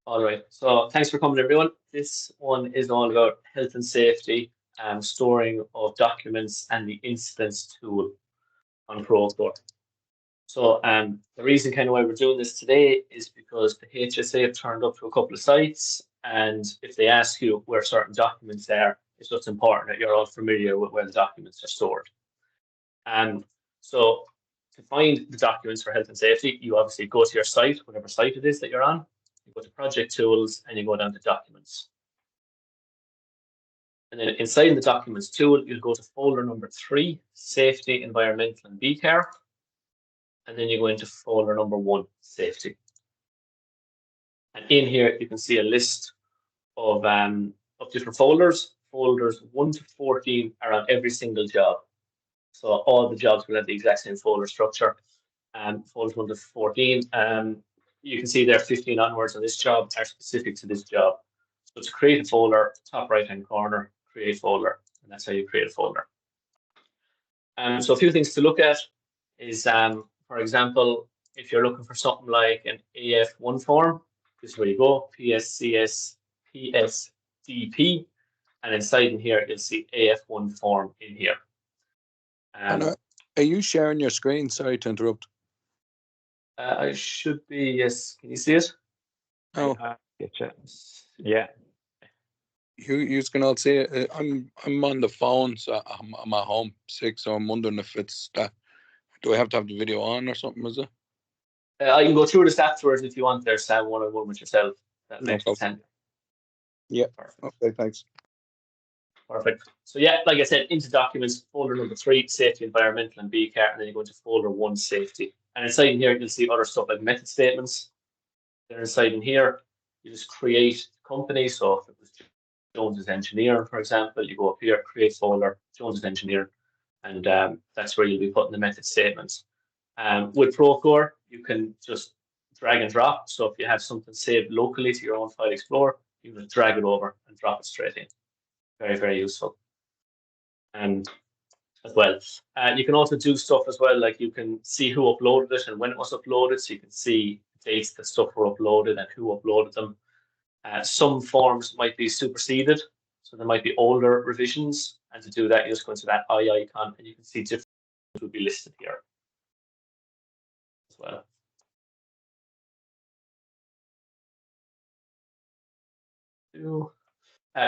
All right. So thanks for coming, everyone. This one is all about health and safety, storing of documents, and the incidents tool on Procore. So the reason kind of why we're doing this today is because the HSA have turned up to a couple of sites, and if they ask you where certain documents are, it's just important that you're all familiar with where the documents are stored. So to find the documents for health and safety, you obviously go to your site, whatever site it is that you're on. You go to Project Tools and you go down to Documents. And then inside the Documents tool, you'll go to folder number 3, Safety, Environmental, and BCAR. And then you go into folder number 1, Safety. And in here, you can see a list of different folders. Folders 1 to 14 are on every single job. So all the jobs will have the exact same folder structure. Folders 1 to 14. You can see there 15 onwards on this job are specific to this job. So to create a folder, top right-hand corner, create folder, and that's how you create a folder. So a few things to look at is, for example, if you're looking for something like an AF1 form, this is where you go, PSCS, PSDP, and inside in here, you'll see AF1 form in here. Are you sharing your screen? Sorry to interrupt. I should be, yes. Can you see it? Oh, Getcha. Yeah. You can all see it. I'm on the phone, so I'm at home sick, so I'm wondering if it's that. Do I have to have the video on or something? Is it? I can go through this afterwards if you want. There's one-on-one with yourself. That makes sense. Yeah. Perfect. Okay. Thanks. Perfect. So yeah, like I said, into Documents, folder number 3, Safety, Environmental, and BCAR, and then you go into folder 1, Safety. And inside in here, you'll see other stuff like method statements. Then inside in here, you just create company. So if it was Jones's Engineer, for example, you go up here, create folder, Jones's Engineer, and that's where you'll be putting the method statements. With Procore, you can just drag and drop. So if you have something saved locally to your own File Explorer, you can drag it over and drop it straight in. Very, very useful. As well. You can also do stuff as well, like you can see who uploaded it and when it was uploaded, so you can see dates that stuff were uploaded and who uploaded them. Some forms might be superseded, so there might be older revisions, and to do that, you just go into that eye icon and you can see different will be listed here as well.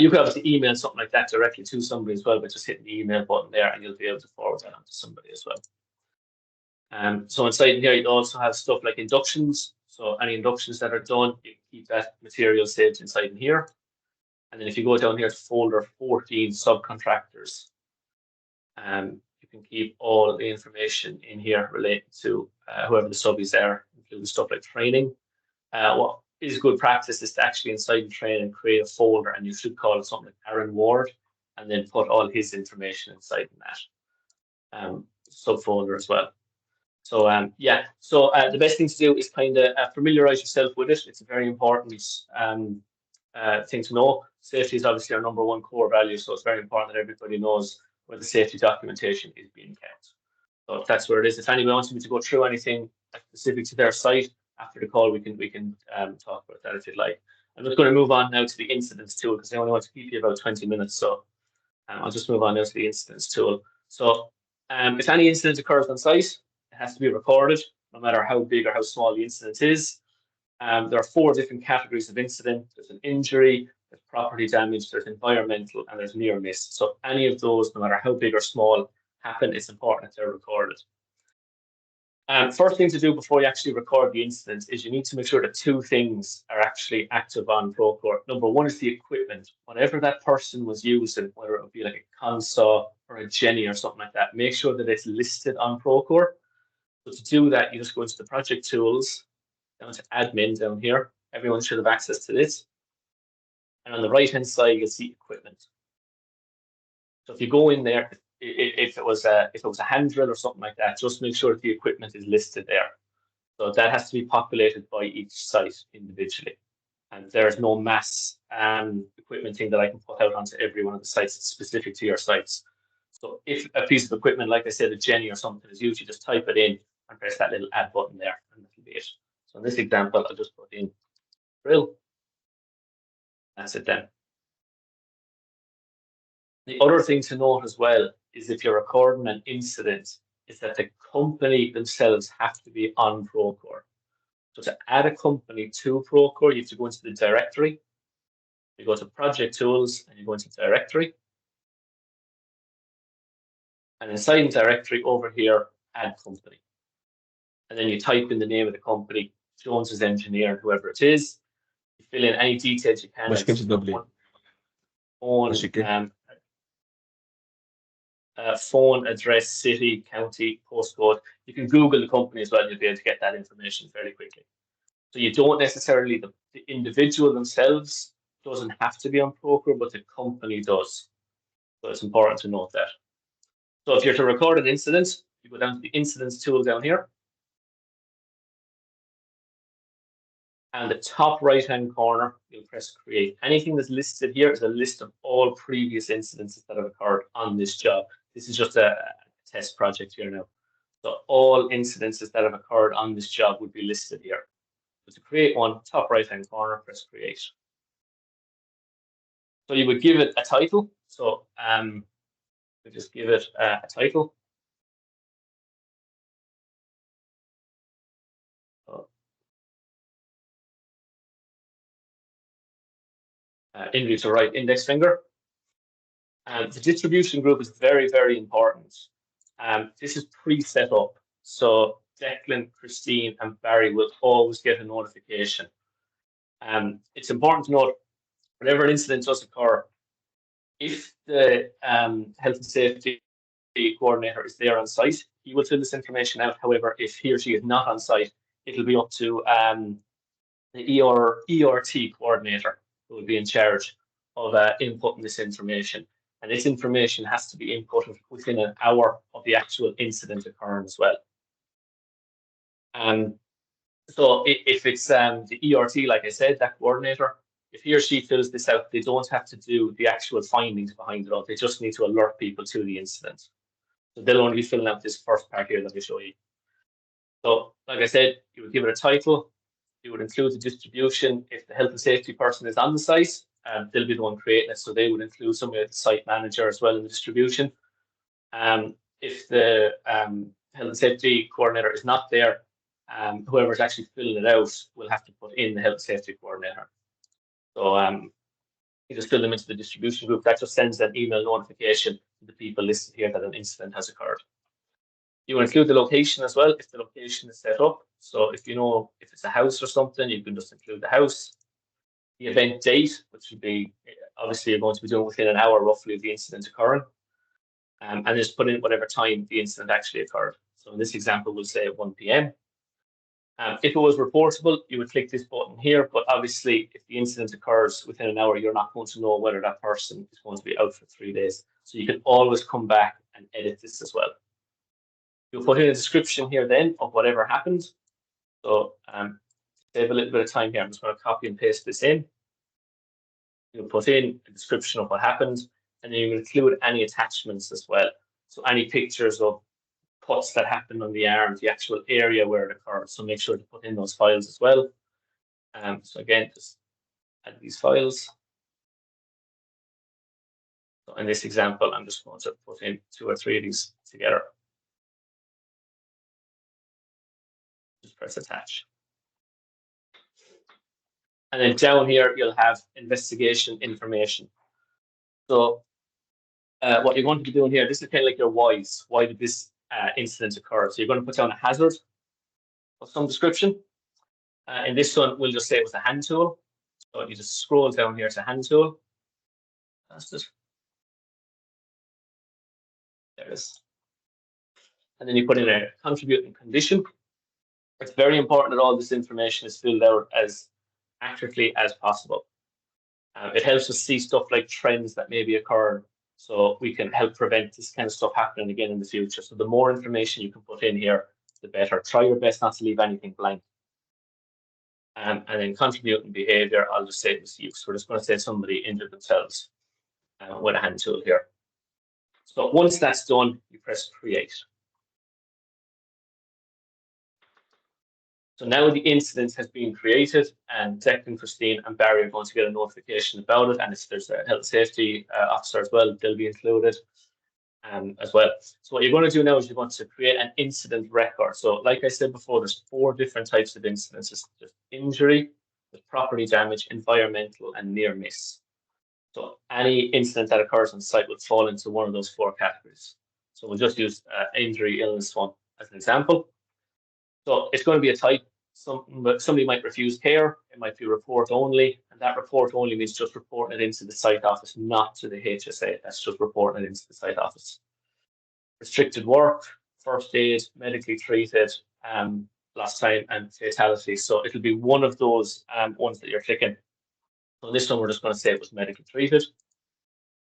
You could obviously email something like that directly to somebody as well, but just hitting the email button there and you'll be able to forward that on to somebody as well. So inside here, you also have stuff like inductions. So any inductions that are done, you can keep that material saved inside in here. And then if you go down here to folder 14, subcontractors, you can keep all the information in here related to whoever the sub is there, including stuff like training. What is good practice is to actually inside the training create a folder, and you should call it something like Aaron Ward, and then put all his information inside in that subfolder as well. So yeah, so the best thing to do is kind of familiarize yourself with it. It's a very important thing to know. Safety is obviously our #1 core value, so it's very important that everybody knows where the safety documentation is being kept. So that's where it is. If anybody wants me to go through anything specific to their site after the call, we can talk about that if you'd like. I'm just going to move on now to the incidents tool because I only want to keep you about 20 minutes. So I'll just move on now to the incidents tool. So if any incident occurs on site, it has to be recorded, no matter how big or how small the incident is. There are 4 different categories of incident. There's an injury, there's property damage, there's environmental, and there's near miss. So any of those, no matter how big or small, happen, it's important that they're recorded. First thing to do before you actually record the incident is you need to make sure that 2 things are actually active on Procore. #1 is the equipment. Whatever that person was using, whether it would be like a console or a Jenny or something like that, make sure that it's listed on Procore. So to do that, you just go into the project tools, down to admin down here. Everyone should have access to this. And on the right-hand side, you'll see equipment. So if you go in there, if it was a hand drill or something like that, just make sure that the equipment is listed there. So that has to be populated by each site individually. And there's no mass equipment thing that I can put out onto every one of the sites. It's specific to your sites. So if a piece of equipment, like I said, a Jenny or something is used, you just type it in and press that little add button there, and that'll be it. So in this example, I'll just put in drill. That's it then. The other thing to note as well is if you're recording an incident, is that the company themselves have to be on Procore. So to add a company to Procore, you have to go into the directory. You go to Project Tools and you go into Directory. And inside the directory over here, add company. And then you type in the name of the company, Jones's Engineer, whoever it is. You fill in any details you can. Like phone, address, city, county, postcode. You can Google the company as well, and you'll be able to get that information fairly quickly. So you don't necessarily, the individual themselves doesn't have to be on Procore, but the company does. So it's important to note that. So if you're to record an incident, you go down to the incidents tool down here. And the top right-hand corner, you'll press create. Anything that's listed here is a list of all previous incidents that have occurred on this job. This is just a test project here now. So all incidences that have occurred on this job would be listed here. So to create one, top right-hand corner, press create. So you would give it a title. So we just give it a title. Index to right index finger. And the distribution group is very, very important. This is pre-set up. So Declan, Christine, and Barry will always get a notification. It's important to note, whenever an incident does occur, if the health and safety coordinator is there on site, he will fill this information out. However, if he or she is not on site, it'll be up to the ERT coordinator who will be in charge of inputting this information. And this information has to be inputted within an hour of the actual incident occurring as well. So if it's the ERT, like I said, that coordinator, if he or she fills this out, they don't have to do the actual findings behind it all. They just need to alert people to the incident. So they'll only be filling out this first part here that I show you. So like I said, you would give it a title. You would include the distribution. If the health and safety person is on the site, they'll be the one creating it. So they would include somebody like the site manager as well in the distribution. If the health and safety coordinator is not there, whoever's actually filling it out will have to put in the health and safety coordinator. So you just fill them into the distribution group. That just sends an email notification to the people listed here that an incident has occurred. You include the location as well if the location is set up. So if you know if it's a house or something, you can just include the house. The event date, which would be obviously you're going to be doing within an hour roughly of the incident occurring. And just put in whatever time the incident actually occurred. So in this example, we'll say at 1 p.m. If it was reportable, you would click this button here. But obviously, if the incident occurs within an hour, you're not going to know whether that person is going to be out for 3 days. So you can always come back and edit this as well. You'll put in a description here then of whatever happened. So save a little bit of time here. I'm just going to copy and paste this in. You'll put in a description of what happened, and then you include any attachments as well. So any pictures of cuts that happened on the arm, the actual area where it occurred. So make sure to put in those files as well. So again, just add these files. So in this example, I'm just going to put in 2 or 3 of these together. Just press attach. And then down here, you'll have investigation information. So what you're going to be doing here, this is kind of like your whys. Why did this incident occur? So you're going to put down a hazard of some description. In this one, we'll just say it was a hand tool. So you just scroll down here to hand tool. That's it. There it is. And then you put in a contributing condition. It's very important that all this information is filled out as accurately as possible. It helps us see stuff like trends that maybe occur, so we can help prevent this kind of stuff happening again in the future. So the more information you can put in here, the better. Try your best not to leave anything blank. And then contributing behavior, I'll just say it was use. We're just going to say somebody injured themselves with a hand tool here. So once that's done, you press create. So now the incident has been created, and Declan, Christine, and Barry are going to get a notification about it. And if there's a health and safety officer as well, they'll be included as well. So what you're going to do now is you're going to create an incident record. So like I said before, there's 4 different types of incidents. There's injury, there's property damage, environmental, and near miss. So any incident that occurs on site would fall into one of those 4 categories. So we'll just use injury, illness one as an example. So it's going to be a type. Somebody might refuse care. It might be report only, and that report only means just reporting it into the site office, not to the HSA. That's just reporting it into the site office. Restricted work, first aid, medically treated, lost time, and fatality. So it'll be one of those ones that you're clicking. So this one we're just going to say it was medically treated.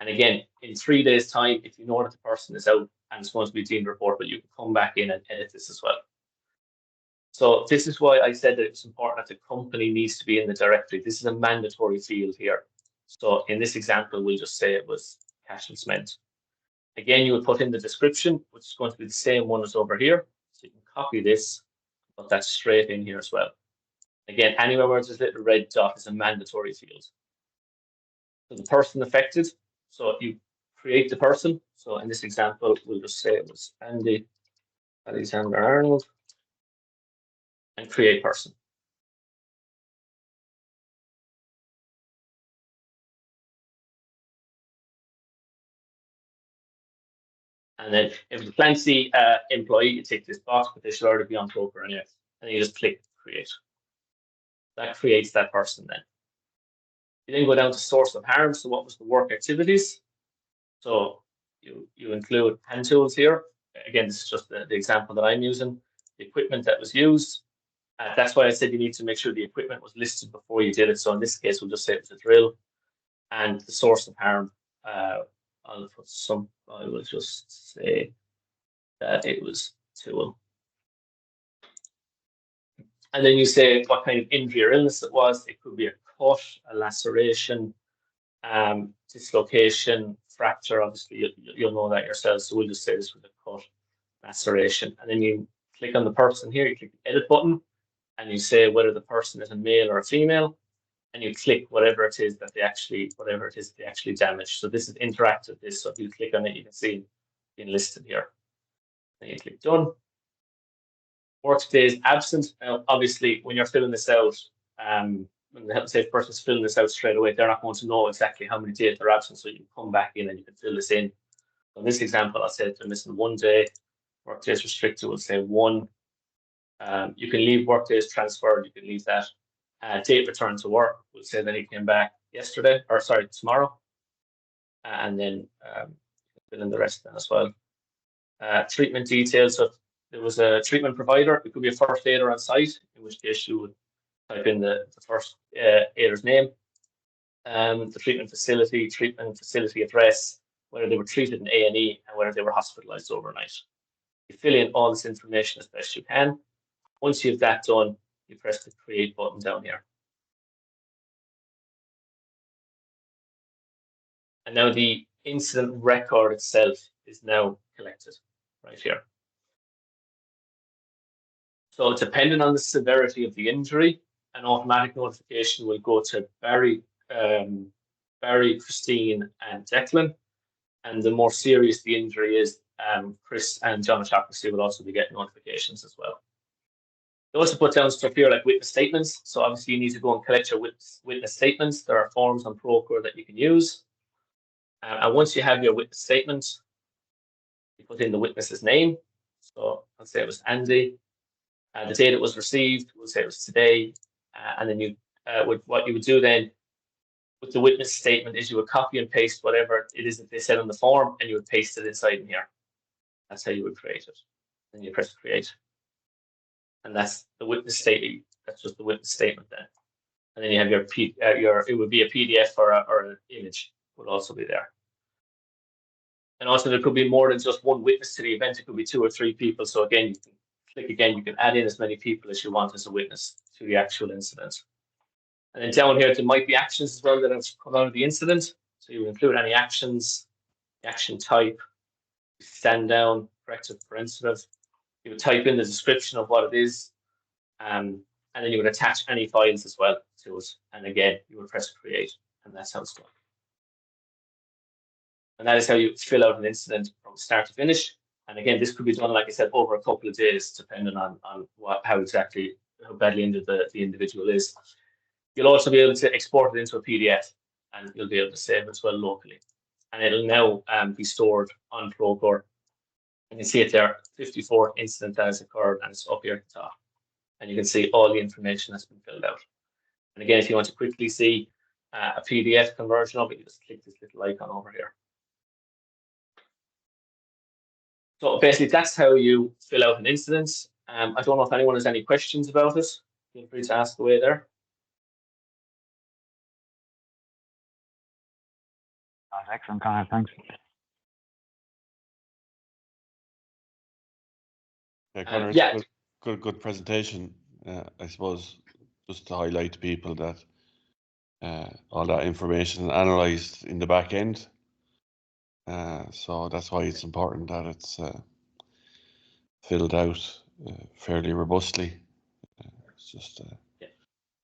And again, in 3 days' time, if you know that the person is out and it's going to be deemed reportable, you can come back in and edit this as well. So this is why I said that it's important that the company needs to be in the directory. This is a mandatory field here. So in this example, we'll just say it was cash and cement. Again, you would put in the description, which is going to be the same one as over here. So you can copy this, put that straight in here as well. Again, anywhere where there's a little red dot is a mandatory field. So the person affected, so you create the person. So in this example, we'll just say it was Andy Alexander Arnold, and create person. And then if the fancy employee, you tick this box, but they should already be on Procore anyway. And you just click create. That creates that person then. You then go down to source of harm. So what was the work activities? So you include hand tools here. Again, this is just the example that I'm using. The equipment that was used. That's why I said you need to make sure the equipment was listed before you did it. So in this case, we'll just say it was a drill. And the source of harm, I will just say that it was tool. And then you say what kind of injury or illness it was. It could be a cut, a laceration, dislocation, fracture. Obviously, you'll know that yourself. So we'll just say this was a cut, laceration. And then you click on the person here. You click the edit button, and you say whether the person is a male or a female. And you click whatever it is that they actually damaged. So this is interactive. So if you click on it, you can see it being listed here. Then you click done. Work days absent. Now, obviously, when you're filling this out, when the health and safety person is filling this out straight away, they're not going to know exactly how many days they're absent. So you can come back in and you can fill this in. So in this example, I'll say if they're missing 1 day. Work days restricted, we'll say 1. You can leave work days transferred. You can leave that. Date return to work, we'll say that he came back tomorrow. And then fill in the rest then as well. Treatment details. So if there was a treatment provider, it could be a first aider on site, in which case you would type in the first aider's name, the treatment facility address, whether they were treated in A&E, and whether they were hospitalized overnight. You fill in all this information as best you can. Once you have that done, you press the create button down here. And now the incident record itself is now collected right here. So depending on the severity of the injury, an automatic notification will go to Barry, Christine, and Declan. And the more serious the injury is, Chris and John O'Shaughnessy will also be getting notifications as well. You also put down stuff here like witness statements. So obviously you need to go and collect your witness statements. There are forms on Procore that you can use. And once you have your witness statement, you put in the witness's name. So I'll say it was Andy. The date it was received, we'll say it was today. And then what you would do then with the witness statement is you would copy and paste whatever it is that they said on the form, and you would paste it inside in here. That's how you would create it. Then you press create. And that's the witness statement. That's just the witness statement then. And then you have it would be a PDF or an image would also be there. And also there could be more than just one witness to the event. It could be 2 or 3 people. So again, you can click again. You can add in as many people as you want as a witness to the actual incident. And then down here, there might be actions as well that have come out of the incident. So you include any actions, the action type, stand down, corrective, parenthetive. You would type in the description of what it is. And then you would attach any files as well to it. And again, you would press create, and that's how it's done. And that is how you fill out an incident from start to finish. And again, this could be done, like I said, over a couple of days, depending on how badly injured the individual is. You'll also be able to export it into a PDF, and you'll be able to save it as well locally. And it'll now be stored on Procore. And you see it there, 54 incident that has occurred, and it's up here at the top. And you can see all the information that's been filled out. And again, if you want to quickly see a PDF conversion of it, you just click this little icon over here. So basically, that's how you fill out an incident. I don't know if anyone has any questions about it. Feel free to ask away there. That's excellent, Connor. Thanks. Yeah, Connor, yeah. Good presentation. I suppose just to highlight to people that all that information is analysed in the back end. So that's why it's important that it's filled out fairly robustly. It's just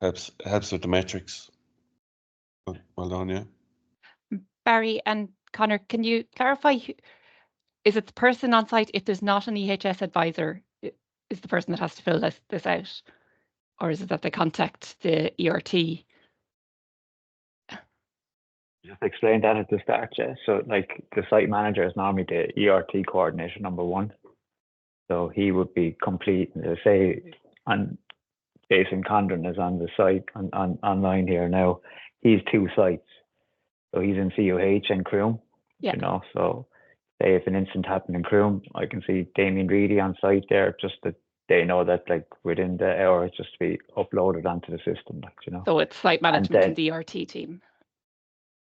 helps with the metrics. Well done, yeah. Barry and Connor, can you clarify? Is it the person on site, if there's not an EHS advisor, is the person that has to fill this out? Or is it that they contact the ERT? Just explain that at the start, yeah. So like the site manager is normally the ERT coordinator #1. So he would be complete, say, Jason Condren is on the site online here now. He's 2 sites. So he's in CUH and Croom, Yeah. you know. So say if an incident happened in Croom, I can see Damien Reedy on site there, just that they know that like within the hour it's just to be uploaded onto the system, like, you know. So it's site management and the ERT team.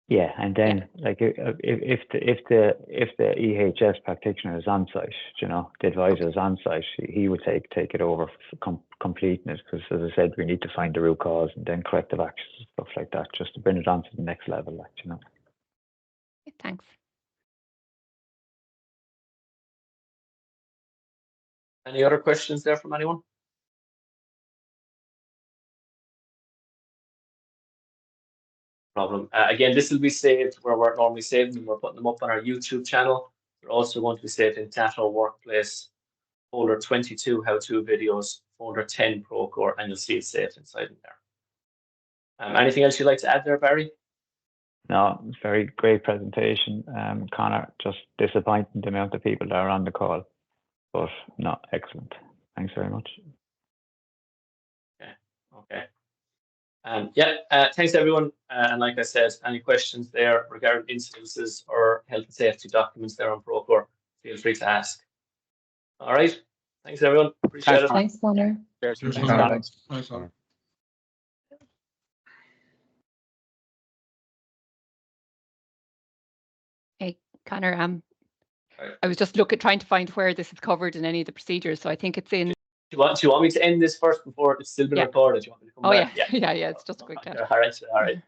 Yeah, and then like if the EHS practitioner is on site, you know, the advisor is on site, he would take it over for completeness, because as I said, we need to find the root cause and then corrective actions and stuff like that, just to bring it on to the next level, like, you know. Thanks. Any other questions there from anyone? Problem. Again, this will be saved where we're normally saving them. We're putting them up on our YouTube channel. They're also going to be saved in Data Workplace, folder 22 how-to videos, folder 10 Procore, and you'll see it saved inside in there. Anything else you'd like to add there, Barry? No, it's very great presentation, Connor. Just disappointing the amount of people that are on the call, but no, excellent. Thanks very much. Okay. Thanks everyone. And like I said, any questions there regarding incidences or health and safety documents there on Procore, feel free to ask. All right. Thanks everyone. Appreciate it. Thanks, Connor. Thanks, Connor. Hey, Connor, I was just trying to find where this is covered in any of the procedures. So I think it's in. Do you want me to end this first before it's still been recorded? Do you want me to come back? Yeah, it's just a quick chat. All right.